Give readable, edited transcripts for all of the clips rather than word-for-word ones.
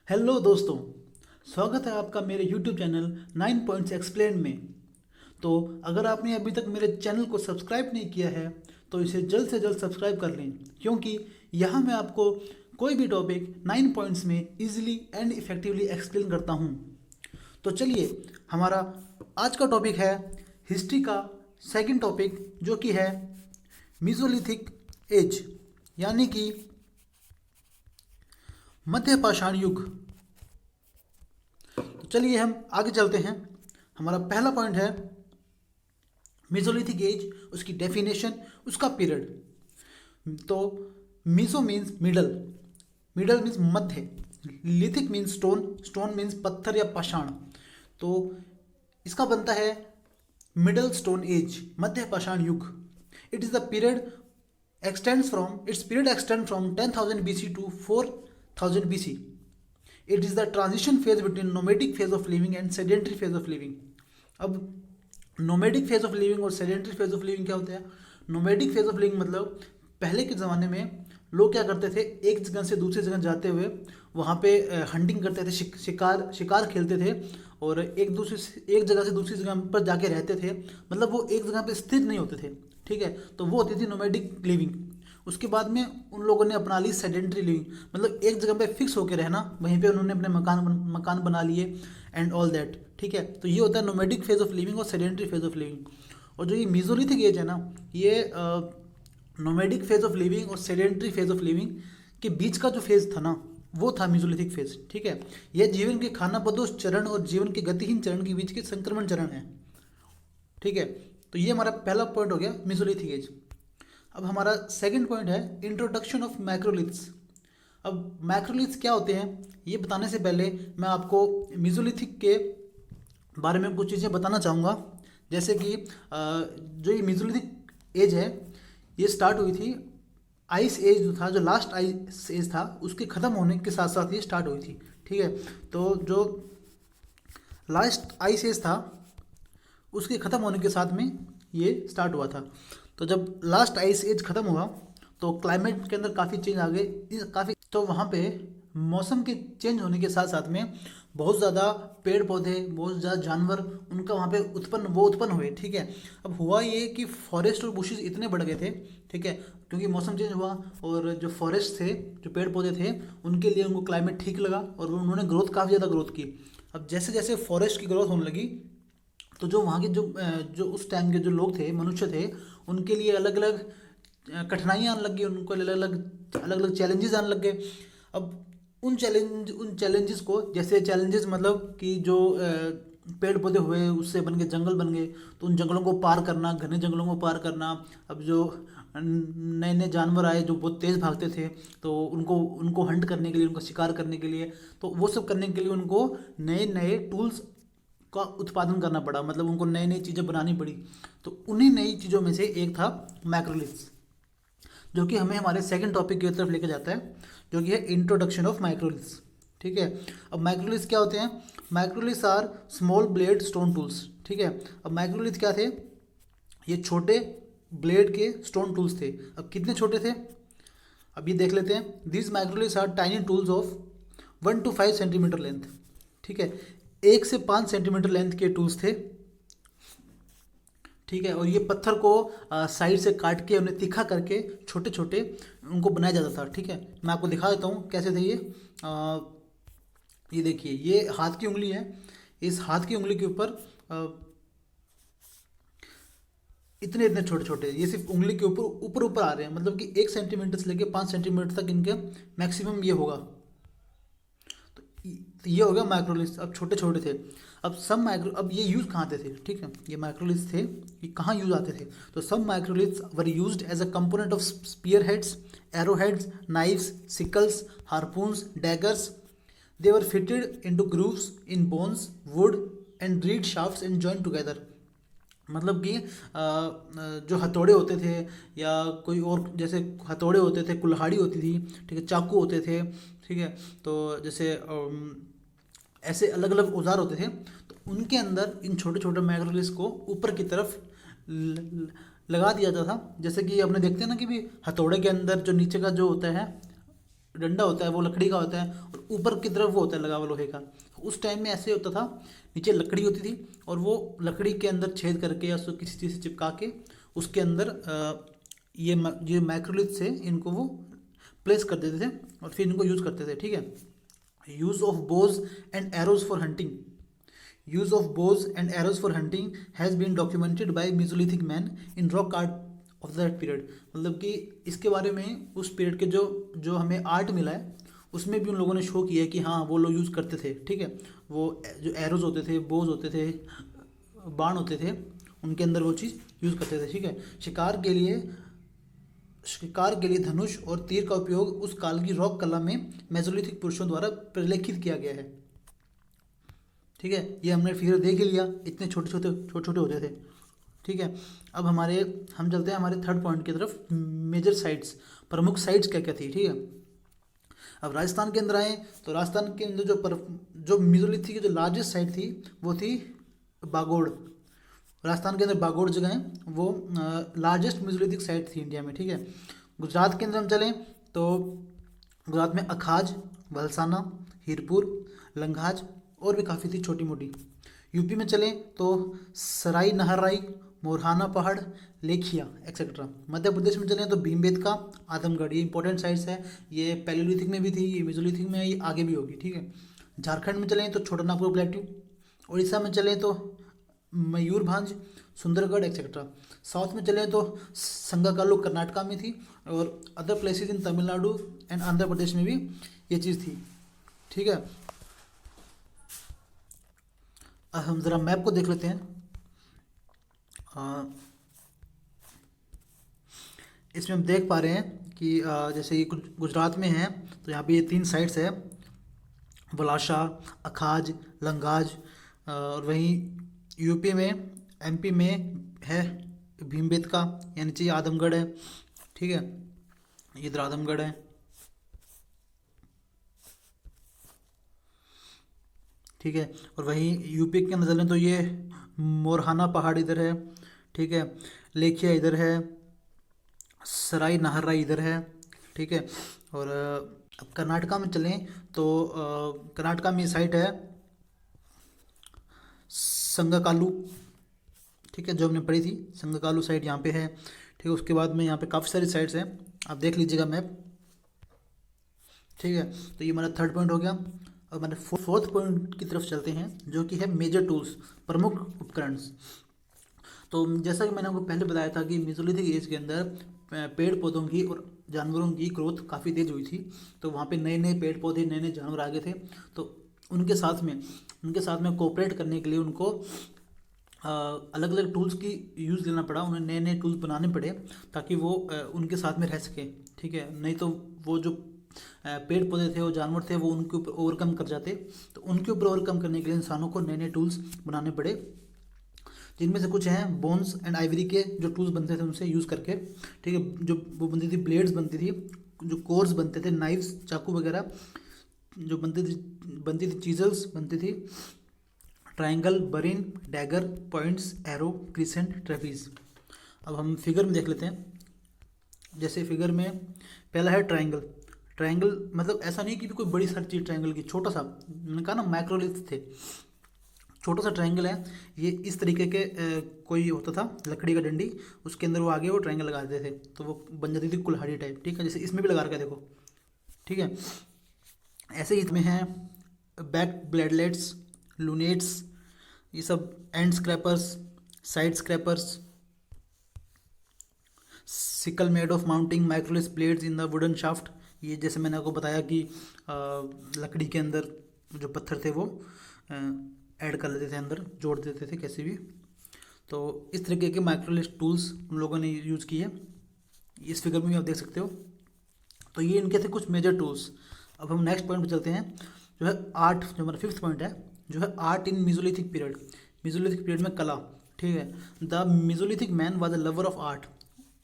Hello दोस्तों, स्वागत है आपका मेरे YouTube चैनल 9 पॉइंट्स एक्सप्लेन में। तो अगर आपने अभी तक मेरे चैनल को सब्सक्राइब नहीं किया है तो इसे जल्द से जल्द सब्सक्राइब कर लें, क्योंकि यहाँ मैं आपको कोई भी टॉपिक 9 पॉइंट्स में इजीली एंड इफेक्टिवली एक्सप्लेन करता हूँ। तो चलिए, हमारा आज का टॉपिक है हिस्ट्री का सेकंड टॉपिक, जो कि है मीसोलिथिक एज, यानी कि मध्य पाषाण युग। तो चलिए हम आगे चलते हैं। हमारा पहला पॉइंट है मीसोलिथिक एज, उसकी डेफिनेशन, उसका पीरियड। तो meso means middle, middle means मध्य, lithic means stone, stone means पत्थर या पाषाण। तो इसका बनता है मिडल स्टोन एज, मध्य पाषाण युग। It is the period its period extends from 10,000 BC to 4,000 BC. It is the transition phase between nomadic phase of living and sedentary phase of living. अब नोमेडिक फेज ऑफ लिविंग और sedentary phase of living क्या होता है? Nomadic phase of living मतलब पहले के ज़माने में लोग क्या करते थे, एक जगह से दूसरी जगह जाते हुए वहाँ पे हंटिंग करते थे, शिकार खेलते थे, और एक जगह से दूसरी जगह पर जाके रहते थे। मतलब वो एक जगह पे स्थिर नहीं होते थे, ठीक है। तो वो होती थी नोमेडिक लिविंग। उसके बाद में उन लोगों ने अपना ली सेडेंटरी लिविंग, मतलब एक जगह पे फिक्स होकर रहना, वहीं पे उन्होंने अपने मकान बना लिए एंड ऑल दैट, ठीक है। तो ये होता है नोमेडिक फेज ऑफ लिविंग और सेडेंटरी फेज ऑफ लिविंग। और जो ये मीसोलिथिक एज है ना, ये नोमेडिक फेज ऑफ लिविंग और सेडेंटरी फेज ऑफ लिविंग के बीच का जो फेज था ना, वो था मीसोलिथिक फेज, ठीक है। यह जीवन के खानाबदोश चरण और जीवन के गतिहीन चरण के बीच के संक्रमण चरण है, ठीक है। तो ये हमारा पहला पॉइंट हो गया मीसोलिथिक एज। अब हमारा सेकंड पॉइंट है इंट्रोडक्शन ऑफ मैक्रोलिथ्स। अब मैक्रोलिथ्स क्या होते हैं, ये बताने से पहले मैं आपको मीसोलिथिक के बारे में कुछ चीज़ें बताना चाहूँगा। जैसे कि जो ये मीसोलिथिक एज है, ये स्टार्ट हुई थी आइस एज जो था, जो लास्ट आइस एज था, उसके ख़त्म होने के साथ साथ ये स्टार्ट हुई थी, ठीक है। तो जो लास्ट आइस एज था, उसके ख़त्म होने के साथ में ये स्टार्ट हुआ था। तो जब लास्ट आइस एज ख़त्म हुआ तो क्लाइमेट के अंदर काफ़ी चेंज आ गए, काफ़ी। तो वहाँ पे मौसम के चेंज होने के साथ साथ में बहुत ज़्यादा पेड़ पौधे, बहुत ज़्यादा जानवर उनका वहाँ पे उत्पन्न हुए, ठीक है। अब हुआ ये कि फॉरेस्ट और बुशेस इतने बढ़ गए थे, ठीक है, क्योंकि मौसम चेंज हुआ, और जो फॉरेस्ट थे, जो पेड़ पौधे थे, उनके लिए उनको क्लाइमेट ठीक लगा और उन्होंने काफ़ी ज़्यादा ग्रोथ की। अब जैसे जैसे फॉरेस्ट की ग्रोथ होने लगी, तो जो वहाँ के जो उस टाइम के जो लोग थे, मनुष्य थे, उनके लिए अलग अलग कठिनाइयाँ आने लग गई, उनको अलग अलग चैलेंजेस आने लग गए। अब उन चैलेंजेस को, जैसे चैलेंजेस मतलब कि जो पेड़ पौधे हुए उससे बन के जंगल बन गए, तो उन जंगलों को पार करना, घने जंगलों को पार करना। अब जो नए नए जानवर आए जो बहुत तेज़ भागते थे, तो उनको हंट करने के लिए, उनका शिकार करने के लिए, तो वो सब करने के लिए उनको नए नए टूल्स का उत्पादन करना पड़ा, मतलब उनको नई नई चीज़ें बनानी पड़ी। तो उन्हीं नई चीज़ों में से एक था मैक्रोलिथ्स, जो कि हमें हमारे सेकंड टॉपिक की तरफ लेके जाता है, जो कि है इंट्रोडक्शन ऑफ माइक्रोलिथ्स, ठीक है। अब माइक्रोलिथ्स क्या होते हैं? Microliths are small blade stone tools, ठीक है। अब माइक्रोलिथ क्या थे? ये छोटे ब्लेड के स्टोन टूल्स थे। अब कितने छोटे थे, अब ये देख लेते हैं। This microliths are tiny tools of 1 to 5 centimetre length, ठीक है। 1 से 5 सेंटीमीटर लेंथ के टूल्स थे, ठीक है। और ये पत्थर को साइड से काट के उन्हें तीखा करके छोटे छोटे उनको बनाया जाता था, ठीक है। मैं आपको दिखा देता हूँ कैसे थे ये। ये देखिए, ये हाथ की उंगली है। इस हाथ की उंगली के ऊपर इतने इतने छोटे छोटे, ये सिर्फ उंगली के ऊपर ऊपर आ रहे हैं, मतलब कि 1 सेंटीमीटर से लेके 5 सेंटीमीटर तक इनके मैक्सिमम ये होगा। तो ये हो गया माइक्रोलिथ्स। अब छोटे छोटे थे। अब ये यूज़ कहाँ आते थे, ठीक है, ये माइक्रोलिथ्स थे, ये कहाँ यूज़ आते थे? तो some microliths were used as a component of spear heads, arrow heads, knives, sickles, harpoons, daggers. They were fitted into grooves in bones, wood and reed shafts and joint together. मतलब कि जो हथौड़े होते थे, या कोई और, जैसे हथौड़े होते थे, कुल्हाड़ी होती थी, ठीक है, चाकू होते थे, ठीक है। तो जैसे ऐसे अलग अलग औजार होते थे, तो उनके अंदर इन छोटे छोटे मैग्रोलिथ्स को ऊपर की तरफ लगा दिया जाता था। जैसे कि अपने देखते हैं ना कि भी हथौड़े के अंदर जो नीचे का जो होता है, डंडा होता है वो लकड़ी का होता है और ऊपर की तरफ वो होता है लगा हुआ लोहे का। उस टाइम में ऐसे होता था, नीचे लकड़ी होती थी और वो लकड़ी के अंदर छेद करके या उसको किसी चीज़ से चिपका के उसके अंदर ये माइक्रोलिथ से इनको वो प्लेस कर देते थे और फिर इनको यूज़ करते थे। ठीक है। Use of bows and arrows for hunting. Use of bows and arrows for hunting has been documented by mesolithic man in rock art of that period. मतलब कि इसके बारे में उस पीरियड के जो हमें आर्ट मिला है उसमें भी उन लोगों ने शो किया है कि हाँ वो लोग यूज़ करते थे। ठीक है। वो जो एरोज होते थे, बोज होते थे, बाण होते थे, उनके अंदर वो चीज़ यूज़ करते थे। ठीक है। शिकार के लिए धनुष और तीर का उपयोग उस काल की रॉक कला में मेसोलिथिक पुरुषों द्वारा प्रलेखित किया गया है। ठीक है। ये हमने फिगर देख ही लिया, इतने छोटे छोटे होते थे। ठीक है। अब हम चलते हैं हमारे थर्ड पॉइंट की तरफ, मेजर साइट्स, प्रमुख साइट्स क्या क्या थी। ठीक है। अब राजस्थान के अंदर आए तो राजस्थान के अंदर जो मेसोलिथिक की जो लार्जेस्ट साइट थी वो थी बागोड़। राजस्थान के अंदर बागोड़ जगह है वो लार्जेस्ट मेसोलिथिक साइट थी इंडिया में। ठीक है। गुजरात के अंदर हम चलें तो गुजरात में अखाज, वलसाना, हीरपुर, लंघाज और भी काफ़ी थी छोटी मोटी। यूपी में चलें तो सराई नहराई, मोरहाना पहाड़, लेखिया एक्सेट्रा। मध्य प्रदेश में चलें तो भीमबेटका, आदमगढ़, ये इंपॉर्टेंट साइट्स है। ये पैलियोलिथिक में भी थी, ये मेसोलिथिक में, ये आगे भी होगी। ठीक है। झारखंड में चलें तो छोटा नागपुर प्लेट्यू। उड़ीसा में चलें तो मयूरभंज, सुंदरगढ़ एक्सेट्रा। साउथ में चलें तो संगाकालू कर्नाटका में थी और other places in Tamil Nadu and Andhra Pradesh में भी ये चीज़ थी। ठीक है। अब हम ज़रा मैप को देख लेते हैं। इसमें हम देख पा रहे हैं कि जैसे ये गुजरात में है तो यहाँ पे ये 3 साइट्स है, वलाशा, अखाज, लंगाज। और वहीं यूपी में, एमपी में है भीमबेटका, यानी चाहिए आदमगढ़ है। ठीक है। इधर आदमगढ़ है। ठीक है। और वहीं यूपी के अंदर चलें तो ये मोरहाना पहाड़ इधर है। ठीक है। लेखिया इधर है, सराई नहराई इधर है। ठीक है। और अब कर्नाटका में चलें तो कर्नाटका में साइट है संगाकालू। ठीक है। जो हमने पढ़ी थी संगाकालू साइट यहाँ पे है। ठीक है। उसके बाद में यहाँ पे काफ़ी सारी साइट्स हैं, आप देख लीजिएगा मैप। ठीक है। तो ये हमारा थर्ड पॉइंट हो गया। और हमारे फोर्थ पॉइंट की तरफ चलते हैं जो कि है मेजर टूल्स, प्रमुख उपकरण। तो जैसा कि मैंने आपको पहले बताया था कि मेसोलिथिक एज के अंदर पेड़ पौधों की और जानवरों की ग्रोथ काफ़ी तेज़ हुई थी। तो वहाँ पे नए नए पेड़ पौधे, नए नए जानवर आ गए थे। तो उनके साथ में कोऑपरेट करने के लिए उनको अलग अलग टूल्स की यूज़ लेना पड़ा। उन्हें नए नए टूल्स बनाने पड़े ताकि वो उनके साथ में रह सके। ठीक है। नहीं तो वो जो पेड़ पौधे थे, वो जानवर थे, वो उनके ऊपर ओवरकम कर जाते। तो उनके ऊपर ओवरकम करने के लिए इंसानों को नए नए टूल्स बनाने पड़े, जिनमें से कुछ हैं बोन्स एंड आइवरी के जो टूल्स बनते थे उनसे यूज़ करके। ठीक है। जो वो बनती थी, ब्लेड्स बनती थी, जो कोर्स बनते थे, नाइफ्स, चाकू वगैरह जो बनती थी, चीजल्स बनती थी, triangle, burin, dagger, points, arrow, crescent, trapeze. अब हम फिगर में देख लेते हैं। जैसे फिगर में पहला है ट्रायंगल। ट्रायंगल मतलब ऐसा नहीं कि कोई बड़ी सारी चीज़ ट्रायंगल की, छोटा सा, मैंने कहा ना माइक्रोलिथ थे, छोटा सा ट्रायंगल है ये। इस तरीके के कोई होता था लकड़ी का डंडी, उसके अंदर वो आगे वो ट्रायंगल लगा देते थे तो वो बन जाती थी कुल्हाड़ी टाइप। ठीक है। जैसे इसमें भी लगा रखा है देखो। ठीक है। ऐसे ही इसमें है बैक ब्लेडलेट्स, लूनेट्स, ये सब and scrapers, side scrapers, sickle made of mounting microlith blades in the wooden shaft. ये जैसे मैंने आपको बताया कि लकड़ी के अंदर जो पत्थर थे वो ऐड कर लेते थे, अंदर जोड़ देते थे कैसे भी। तो इस तरीके के माइक्रोलिथ टूल्स उन लोगों ने यूज़ किए, इस फिगर में भी आप देख सकते हो। तो ये इनके थे कुछ मेजर टूल्स। अब हम नेक्स्ट पॉइंट पर चलते हैं, जो है आर्ट, जो हमारा फिफ्थ पॉइंट है, जो है art in Mesolithic period. Mesolithic period में कला। ठीक है। The Mesolithic man was a lover of art.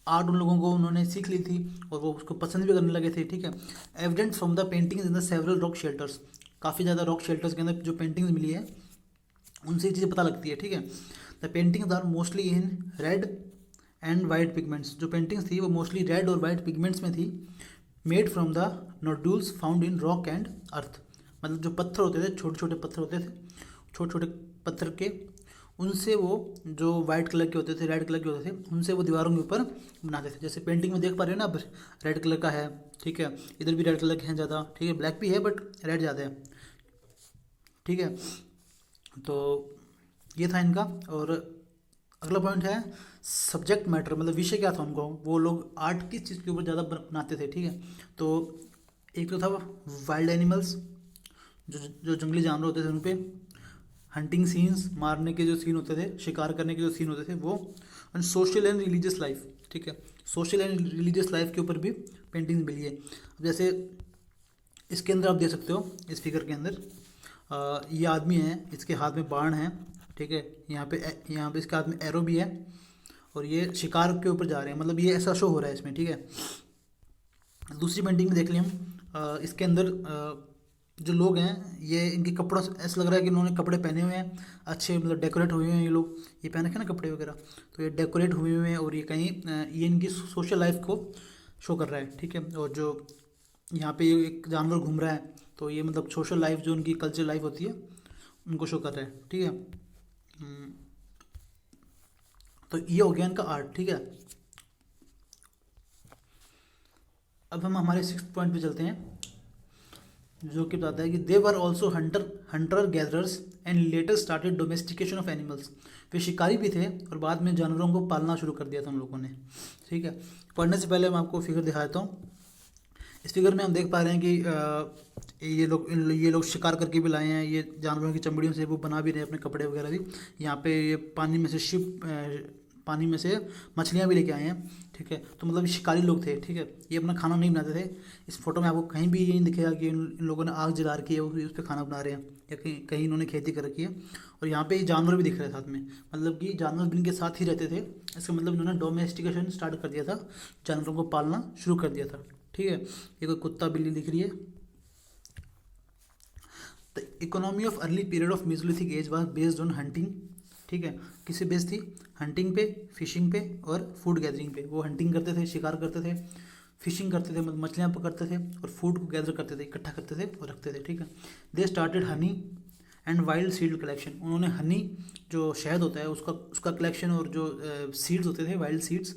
Art उन लोगों को उन्होंने सीख ली थी और वो उसको पसंद भी करने लगे थे। ठीक है। Evident from the paintings in the several rock shelters. काफ़ी ज़्यादा रॉक शेल्टर्स के अंदर जो पेंटिंग्स मिली है उनसे ये चीज़ें पता लगती है। ठीक है। The paintings are mostly in red and white pigments. जो पेंटिंग्स थी वो मोस्टली रेड और वाइट पिगमेंट्स में थी। Made from the nodules found in rock and earth. मतलब जो पत्थर होते थे, छोटे छोटे पत्थर होते थे, छोटे छोटे पत्थर के, उनसे वो जो वाइट कलर के होते थे, रेड कलर के होते थे, उनसे वो दीवारों के ऊपर बनाते थे। जैसे पेंटिंग में देख पा रहे हो ना, अब रेड कलर का है, ठीक है, इधर भी रेड कलर के हैं ज़्यादा, ठीक है, ब्लैक भी है बट रेड ज़्यादा है, ठीक है। तो ये था इनका। और अगला पॉइंट है सब्जेक्ट मैटर, मतलब विषय क्या था उनको, वो लोग आर्ट किस चीज़ के ऊपर ज़्यादा बनाते थे, ठीक है। तो एक तो था वाइल्ड एनिमल्स, जो जो जंगली जानवर होते थे उन पे, हंटिंग सीन्स, मारने के जो सीन होते थे, शिकार करने के जो सीन होते थे वो, and social and religious life, ठीक है। सोशल एंड रिलीजियस लाइफ के ऊपर भी पेंटिंग मिली है। अब जैसे इसके अंदर आप देख सकते हो, इस फिगर के अंदर ये आदमी है, इसके हाथ में बाण है, ठीक है, यहाँ पे इसके हाथ में एरो भी है, और ये शिकार के ऊपर जा रहे हैं, मतलब ये ऐसा शो हो रहा है इसमें, ठीक है। दूसरी पेंटिंग में देख लें हम, इसके अंदर जो लोग हैं, ये इनके कपड़ा ऐसा लग रहा है कि इन्होंने कपड़े पहने हुए हैं अच्छे, मतलब डेकोरेट हुए हैं ये लोग, ये पहन रखे ना कपड़े वगैरह, तो ये डेकोरेट हुए हुए हैं, और ये कहीं ये इनकी सोशल लाइफ को शो कर रहा है, ठीक है। और जो यहाँ पे एक जानवर घूम रहा है, तो ये मतलब सोशल लाइफ, जो उनकी कल्चर लाइफ होती है, उनको शो कर रहा है, ठीक है। तो ये हो गया इनका आर्ट, ठीक है। अब हम हमारे 6th पॉइंट पे चलते हैं, जो कि बताता है कि they were also hunter gatherers and later started domestication of animals. वे शिकारी भी थे और बाद में जानवरों को पालना शुरू कर दिया था उन लोगों ने, ठीक है। पढ़ने से पहले मैं आपको फिगर दिखा देता हूँ। इस फिगर में हम देख पा रहे हैं कि ये लोग शिकार करके भी लाए हैं, ये जानवरों की चमड़ियों से वो बना भी रहे हैं अपने कपड़े वगैरह भी। यहाँ पे ये पानी में से मछलियाँ भी लेके आए हैं, ठीक है। तो मतलब ये शिकारी लोग थे, ठीक है, ये अपना खाना नहीं बनाते थे। इस फोटो में आपको कहीं भी ये नहीं दिखेगा कि इन लोगों ने आग जला रखी है, उस पर खाना बना रहे हैं, या कहीं कहीं इन्होंने खेती कर रखी है। और यहाँ पे ये जानवर भी दिख रहे हैं साथ में, मतलब कि जानवर भी इनके साथ ही रहते थे। इसका मतलब इन्होंने डोमेस्टिकेशन स्टार्ट कर दिया था, जानवरों को पालना शुरू कर दिया था, ठीक है। ये कोई कुत्ता बिल्ली दिख रही है। The economy of early period of Mesolithic as was based on hunting, ठीक है। किससे बेस्ड थी? हंटिंग पे, फिशिंग पे और फूड गैदरिंग पे। वो हंटिंग करते थे, शिकार करते थे, फिशिंग करते थे, मतलब मछलियाँ पकड़ते थे, और फूड को गैदर करते थे, इकट्ठा करते थे और रखते थे, ठीक है। They started honey and wild seed collection. उन्होंने हनी, जो शहद होता है, उसका कलेक्शन, और जो सीड्स होते थे, वाइल्ड सीड्स,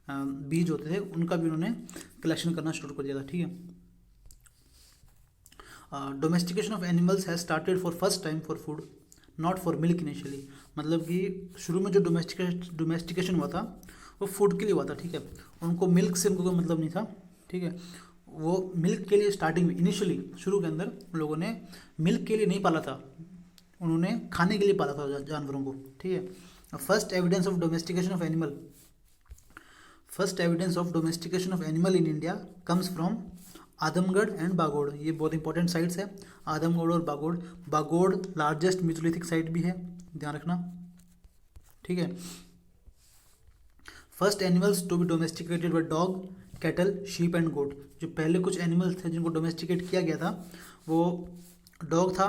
बीज होते थे, उनका भी उन्होंने कलेक्शन करना शुरू कर दिया था, ठीक है। Domestication of animals has started for first time for food, not for milk initially. मतलब कि शुरू में जो डोमेस्टिकेशन हुआ था वो फूड के लिए हुआ था, ठीक है। उनको मिल्क से उनको कोई मतलब नहीं था, ठीक है। वो मिल्क के लिए स्टार्टिंग में, इनिशियली शुरू के अंदर उन लोगों ने मिल्क के लिए नहीं पाला था, उन्होंने खाने के लिए पाला था जानवरों को, ठीक है। First evidence of domestication of animal, first evidence of domestication of animal in India comes from Adamgarh and Bagor. ये बहुत इंपॉर्टेंट साइट्स है, आदमगढ़ और Bagor. Bagor largest mesolithic site भी है, ध्यान रखना, ठीक है। First animals to be domesticated were dog, cattle, sheep and goat. जो पहले कुछ एनिमल्स थे जिनको डोमेस्टिकेट किया गया था, वो डॉग था,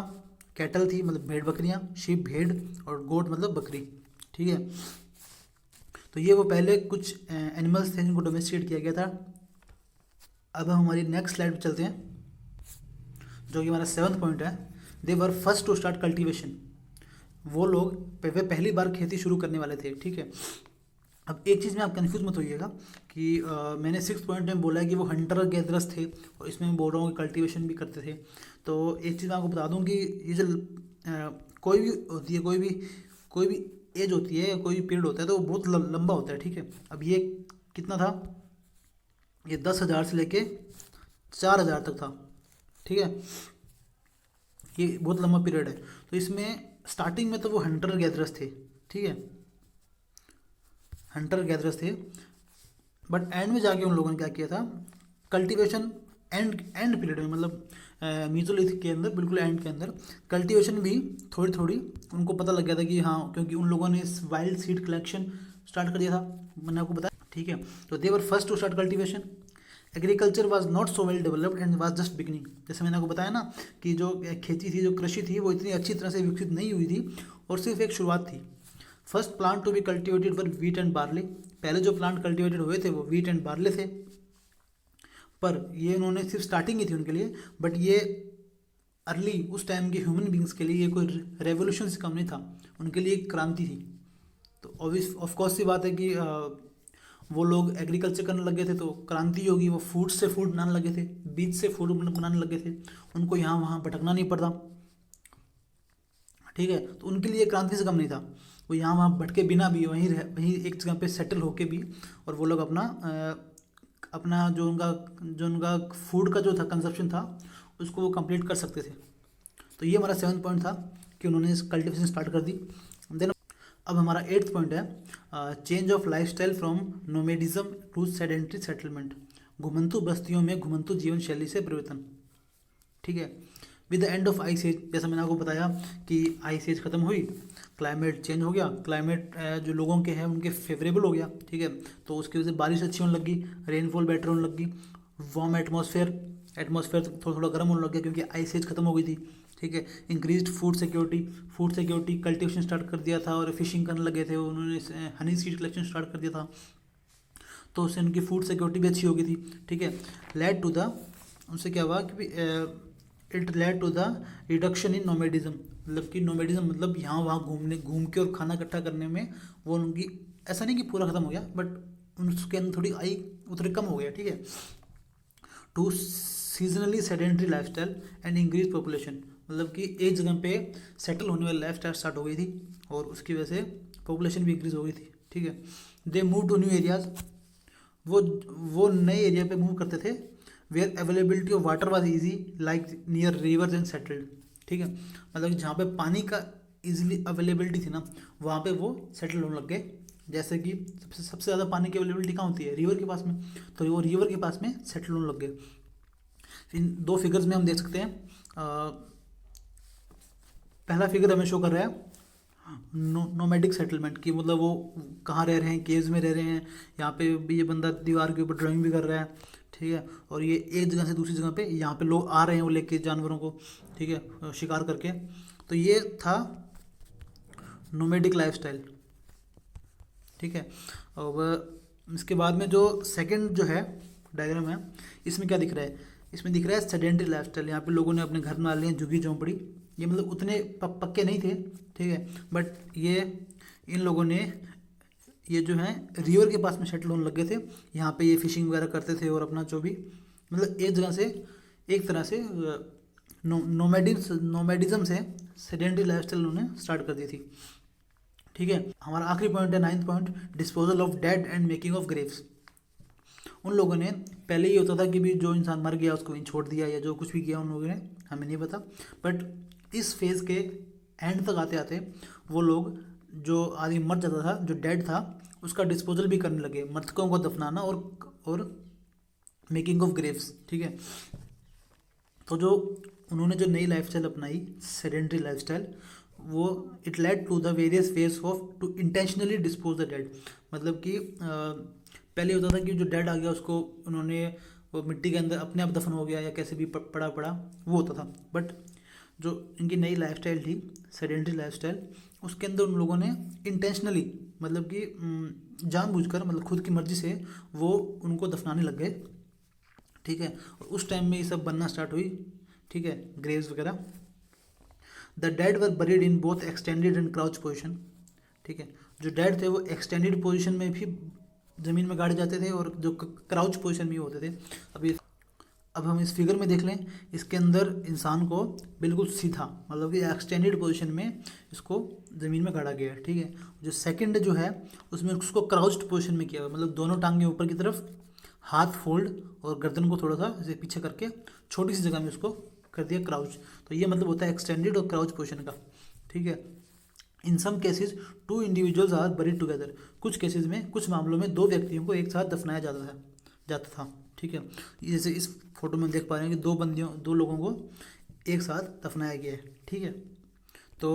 कैटल थी मतलब भेड़ बकरियाँ, शीप भेड़, और गोट मतलब बकरी, ठीक है। तो ये वो पहले कुछ एनिमल्स थे जिनको डोमेस्टिकेट किया गया था। अब हम हमारी नेक्स्ट स्लाइड पर चलते हैं, जो कि हमारा 7th पॉइंट है। They were first to start cultivation. वो लोग वे पहली बार खेती शुरू करने वाले थे, ठीक है। अब एक चीज़ में आप कंफ्यूज मत होइएगा कि मैंने 6th पॉइंट में बोला है कि वो हंटर गैदरर्स थे, और इसमें मैं बोल रहा हूँ कि कल्टीवेशन भी करते थे। तो एक चीज़ मैं आपको बता दूँ कि ये जो कोई भी होती है, कोई भी एज होती है, कोई भी पीरियड होता है, तो वो बहुत लंबा होता है, ठीक है। अब ये कितना था, ये 10,000 से लेके 4,000 तक था, ठीक है। ये बहुत लंबा पीरियड है। तो इसमें स्टार्टिंग में तो वो हंटर गैदरर्स थे, ठीक है, हंटर गैदरर्स थे। बट एंड में जाके उन लोगों ने क्या किया था, कल्टीवेशन एंड पीरियड में, मतलब मीसोलिथिक के अंदर, बिल्कुल एंड के अंदर कल्टीवेशन भी थोड़ी थोड़ी उनको पता लग गया था कि हाँ, क्योंकि उन लोगों ने वाइल्ड सीड कलेक्शन स्टार्ट कर दिया था, मैंने आपको बताया, ठीक है। तो they were first to start cultivation. Agriculture was not so well developed and was just beginning. जैसे मैंने आपको बताया ना कि जो खेती थी, जो कृषि थी, वो इतनी अच्छी तरह से विकसित नहीं हुई थी, और सिर्फ एक शुरुआत थी। First plant to be cultivated were wheat and barley. पहले जो प्लांट कल्टिवेटेड हुए थे वो वीट एंड बार्ले थे। पर ये उन्होंने सिर्फ स्टार्टिंग की थी उनके लिए, बट ये अर्ली उस टाइम के ह्यूमन बींग्स के लिए ये कोई रेवोल्यूशन से कम नहीं था, उनके लिए एक क्रांति थी। तो ऑब्वियस ऑफ कोर्स सी बात है कि वो लोग एग्रीकल्चर करने लगे थे, तो क्रांति होगी, वो फूड से फूड बनाने लगे थे, बीज से फूड बनाने लगे थे, उनको यहाँ वहाँ भटकना नहीं पड़ता, ठीक है। तो उनके लिए क्रांति से कम नहीं था, वो यहाँ वहाँ भटके बिना भी वहीं एक जगह पे सेटल होके भी, और वो लोग अपना जो उनका फूड का जो था कंजप्शन था उसको वो कंप्लीट कर सकते थे। तो ये हमारा 7th पॉइंट था कि उन्होंने कल्टिवेशन स्टार्ट कर दी। देन अब हमारा 8th पॉइंट है change of lifestyle from nomadism to sedentary settlement, घुमंतु बस्तियों में घुमंतु जीवन शैली से परिवर्तन, ठीक है। With the end of ice age, जैसा मैंने आपको बताया कि आइस एज खत्म हुई, क्लाइमेट चेंज हो गया, क्लाइमेट जो लोगों के हैं उनके फेवरेबल हो गया, ठीक है। तो उसकी वजह से बारिश अच्छी होने लगी, रेनफॉल बेटर होने लगी, वार्म एटमॉस्फेयर थोड़ा थोड़ा गर्म होने लग गया क्योंकि आइस एज खत्म हो गई थी, ठीक है। Increased food security cultivation start कर दिया था और फिशिंग करने लगे थे, उन्होंने हनी सीड कलेक्शन स्टार्ट कर दिया था, तो उससे उनकी फूड सिक्योरिटी भी अच्छी हो गई थी, ठीक है। लेड टू द उनसे क्या हुआ कि it led to the reduction in nomadism, मतलब कि नोमेडिज्म मतलब यहाँ वहाँ घूम के और खाना इकट्ठा करने में वो उनकी, ऐसा नहीं कि पूरा खत्म हो गया, बट उसके अंदर थोड़ी आई उतरे कम हो गया, ठीक है। To seasonally sedentary lifestyle and increase population, मतलब कि एक जगह पे सेटल होने वाली लाइफस्टाइल स्टार्ट हो गई थी और उसकी वजह से पॉपुलेशन भी इंक्रीज हो गई थी, ठीक है। They move to new areas, वो नए एरिया पे मूव करते थे, where availability of water was easy like near rivers and settled, ठीक है। मतलब जहाँ पे पानी का इजीली अवेलेबिलिटी थी ना, वहाँ पे वो सेटल होने लग गए। जैसे कि सबसे ज़्यादा पानी की अवेलेबिलिटी कहाँ होती है, रिवर के पास में, तो वो रिवर के पास में सेटल होने लग गए। इन 2 फिगर्स में हम देख सकते हैं, पहला फिगर हमें शो कर रहा है नोमैडिक सेटलमेंट की, मतलब वो कहाँ रह रहे हैं, केव्स में रह रहे हैं, यहाँ पे भी ये बंदा दीवार के ऊपर ड्राइंग भी कर रहा है, ठीक है। और ये एक जगह से दूसरी जगह पे यहाँ पे लोग आ रहे हैं वो लेके जानवरों को, ठीक है, शिकार करके। तो ये था नोमैडिक लाइफस्टाइल, ठीक है। और इसके बाद में जो सेकंड जो है डायग्राम है, इसमें क्या दिख रहा है, इसमें दिख रहा है सेडेंटरी लाइफस्टाइल। यहाँ पे लोगों ने अपने घर बना लिए हैं, झुग्गी झोंपड़ी, ये मतलब उतने पक्के नहीं थे, ठीक है, बट ये इन लोगों ने ये जो है रिवर के पास में सेटल होने लगे थे, यहाँ पे ये फिशिंग वगैरह करते थे और अपना जो भी मतलब एक जगह से एक तरह से नोमैडिज्म से सेडेंटरी लाइफस्टाइल उन्होंने स्टार्ट कर दी थी, ठीक है। हमारा आखिरी पॉइंट है 9th point, disposal of dead and making of Graves. उन लोगों ने पहले ये होता था कि भी जो इंसान मर गया उसको वहीं छोड़ दिया या जो कुछ भी किया उन लोगों ने, हमें नहीं पता, बट इस फेज़ के एंड तक आते आते वो लोग, जो आदमी मर जाता था, जो डेड था, उसका डिस्पोजल भी करने लगे, मृतकों को दफनाना और मेकिंग ऑफ ग्रेव्स, ठीक है। तो जो उन्होंने जो नई लाइफस्टाइल अपनाई सेडेंटरी लाइफस्टाइल, वो it led to the various phase of to intentionally dispose the dead, मतलब कि पहले होता था कि जो डेड आ गया उसको उन्होंने वो मिट्टी के अंदर अपने आप दफन हो गया या कैसे भी पड़ा वो होता था, बट जो इनकी नई लाइफस्टाइल थी सेडेंटरी लाइफस्टाइल, उसके अंदर उन लोगों ने इंटेंशनली, मतलब कि जानबूझकर, मतलब खुद की मर्जी से वो उनको दफनाने लग गए, ठीक है। और उस टाइम में ये सब बनना स्टार्ट हुई, ठीक है, ग्रेव्स वगैरह। The dead were buried in both extended and crouch position, ठीक है। जो डेड थे वो एक्सटेंडेड पोजिशन में भी ज़मीन में गाड़े जाते थे और जो क्राउच पोजिशन में होते थे। अब हम इस फिगर में देख लें, इसके अंदर इंसान को बिल्कुल सीधा, मतलब कि एक्सटेंडेड पोजीशन में इसको ज़मीन में गाड़ा गया है, ठीक है। जो सेकंड जो है उसमें उसको क्राउच्ड पोजीशन में किया हुआ, मतलब दोनों टांगें ऊपर की तरफ, हाथ फोल्ड और गर्दन को थोड़ा सा ऐसे पीछे करके छोटी सी जगह में उसको कर दिया क्राउच। तो ये मतलब होता है एक्सटेंडेड और क्राउच पोजीशन का, ठीक है। In some cases 2 individuals are buried together, कुछ केसेज में, कुछ मामलों में 2 व्यक्तियों को एक साथ दफनाया जाता था, ठीक है। जैसे इस फोटो में देख पा रहे हैं कि 2 लोगों को एक साथ दफनाया गया है, ठीक है। तो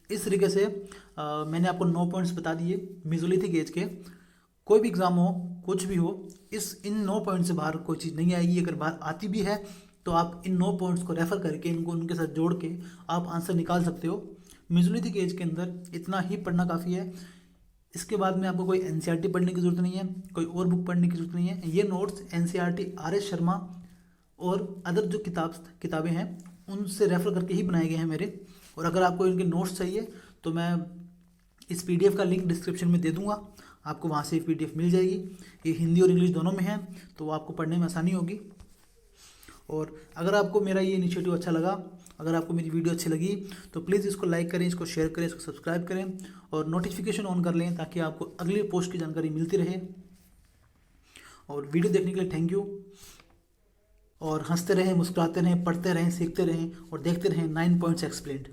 इस तरीके से मैंने आपको 9 पॉइंट्स बता दिए मेसोलिथिक एज के। कोई भी एग्ज़ाम हो, कुछ भी हो, इन 9 पॉइंट से बाहर कोई चीज़ नहीं आएगी। अगर बाहर आती भी है तो आप इन 9 पॉइंट्स को रेफ़र करके इनको उनके साथ जोड़ के आप आंसर निकाल सकते हो। मेसोलिथिक एज के अंदर इतना ही पढ़ना काफ़ी है। इसके बाद में आपको कोई एनसीईआरटी पढ़ने की ज़रूरत नहीं है, कोई और बुक पढ़ने की ज़रूरत नहीं है। ये नोट्स एनसीईआरटी, आर.एस. शर्मा और अदर जो किताबें हैं उनसे रेफ़र करके ही बनाए गए हैं मेरे। और अगर आपको इनके नोट्स चाहिए तो मैं इस पीडीएफ का लिंक डिस्क्रिप्शन में दे दूंगा, आपको वहाँ से पीडीएफ मिल जाएगी। ये हिंदी और इंग्लिश दोनों में है, तो आपको पढ़ने में आसानी होगी। और अगर आपको मेरा ये इनिशिएटिव अच्छा लगा, अगर आपको मेरी वीडियो अच्छी लगी, तो प्लीज़ इसको लाइक करें, इसको शेयर करें, इसको सब्सक्राइब करें और नोटिफिकेशन ऑन कर लें ताकि आपको अगली पोस्ट की जानकारी मिलती रहे। और वीडियो देखने के लिए थैंक यू। और हंसते रहें, मुस्कुराते रहें, पढ़ते रहें, सीखते रहें और देखते रहें 9 पॉइंट्स एक्सप्लेन्ड।